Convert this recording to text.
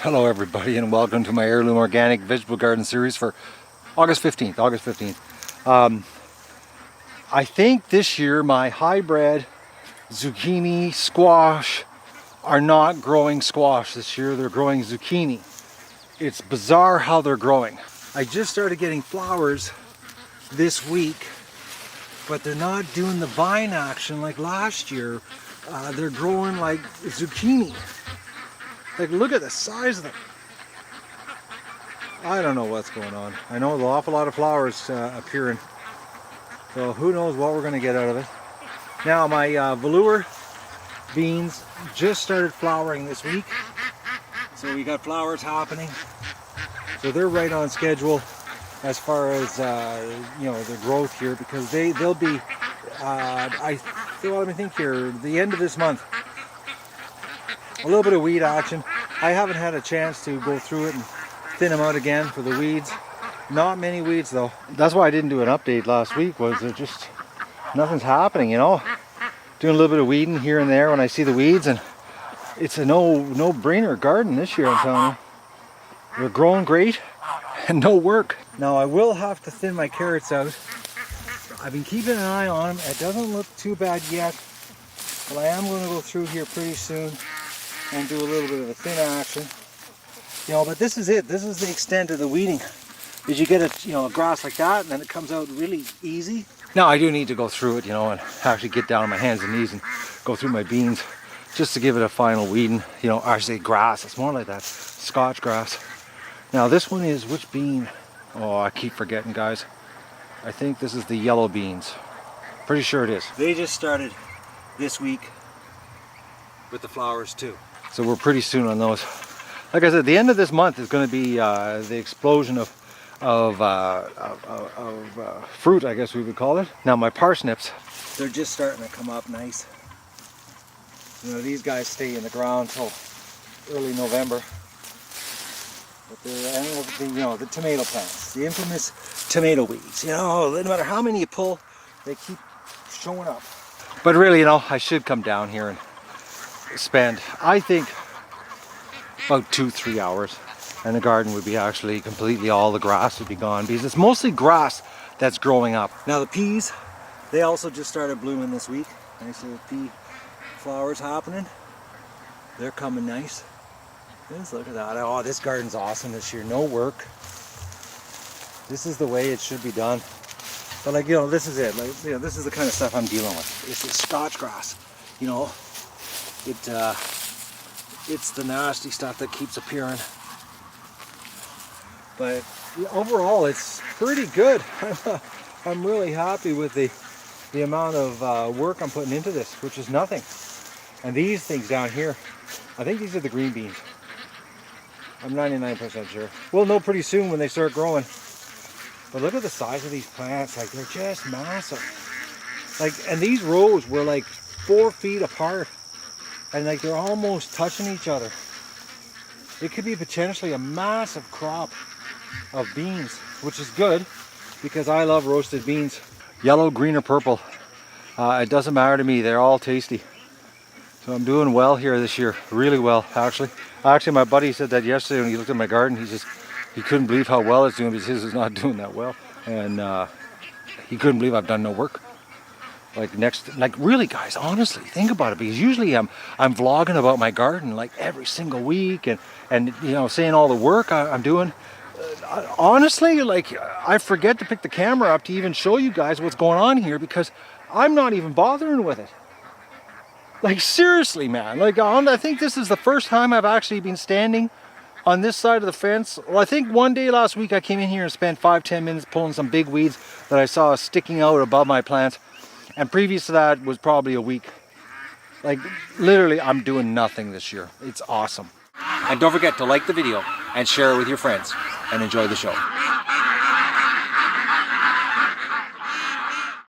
Hello everybody and welcome to my Heirloom Organic Vegetable Garden series for August 15th. I think this year my hybrid zucchini squash are not growing squash this year, they're growing zucchini. It's bizarre how they're growing. I just started getting flowers this week, but they're not doing the vine action like last year. They're growing like zucchini. Like, look at the size of them. I don't know what's going on. I know an awful lot of flowers appearing. So who knows what we're going to get out of it. Now my velour beans just started flowering this week. So we got flowers happening. So they're right on schedule as far as their growth here, because they'll be let me think here, the end of this month. A little bit of weed action. I haven't had a chance to go through it and thin them out again for the weeds. Not many weeds though. That's why I didn't do an update last week, was there just nothing's happening, you know. Doing a little bit of weeding here and there when I see the weeds, and it's a no-brainer garden this year, I'm telling you. They're growing great and no work. Now I will have to thin my carrots out. I've been keeping an eye on them. It doesn't look too bad yet, but I am going to go through here pretty soon and do a little bit of a thin action. You know, but this is it. This is the extent of the weeding. Is you get a grass like that, and then it comes out really easy. Now I do need to go through it, and actually get down on my hands and knees and go through my beans just to give it a final weeding. Actually grass. It's more like that Scotch grass. Now this one is which bean? Oh, I keep forgetting, guys. I think this is the yellow beans. Pretty sure it is. They just started this week with the flowers too. So we're pretty soon on those. Like I said, the end of this month is going to be the explosion of fruit, I guess we would call it. Now my parsnips, they're just starting to come up nice. These guys stay in the ground till early November. But they're, the tomato plants, the infamous tomato weeds. No matter how many you pull, they keep showing up. But really, I should come down here and spend, I think, about 2-3 hours, and the garden would be actually completely, all the grass would be gone, because it's mostly grass that's growing up. Now the peas, they also just started blooming this week. Nice little pea flowers happening. They're coming nice. Just look at that. Oh, this garden's awesome this year. No work. This is the way it should be done. But this is it. This is the kind of stuff I'm dealing with. It's the Scotch grass. It's the nasty stuff that keeps appearing. But overall, it's pretty good. I'm really happy with the amount of work I'm putting into this, which is nothing. And these things down here, I think these are the green beans. I'm 99% sure. We'll know pretty soon when they start growing. But look at the size of these plants. They're just massive. And these rows were 4 feet apart. And they're almost touching each other. It could be potentially a massive crop of beans, which is good because I love roasted beans. Yellow, green, or purple. It doesn't matter to me. They're all tasty. So I'm doing well here this year. Really well, actually. Actually, my buddy said that yesterday when he looked at my garden. He couldn't believe how well it's doing because his is not doing that well. And he couldn't believe I've done no work. Really, guys, honestly, think about it, because usually I'm vlogging about my garden every single week and saying all the work I'm doing. Honestly, I forget to pick the camera up to even show you guys what's going on here, because I'm not even bothering with it. Seriously, man. I think this is the first time I've actually been standing on this side of the fence. Well, I think one day last week I came in here and spent 5-10 minutes pulling some big weeds that I saw sticking out above my plants. And previous to that was probably a week. Literally, I'm doing nothing this year. It's awesome. And don't forget to like the video and share it with your friends. And enjoy the show.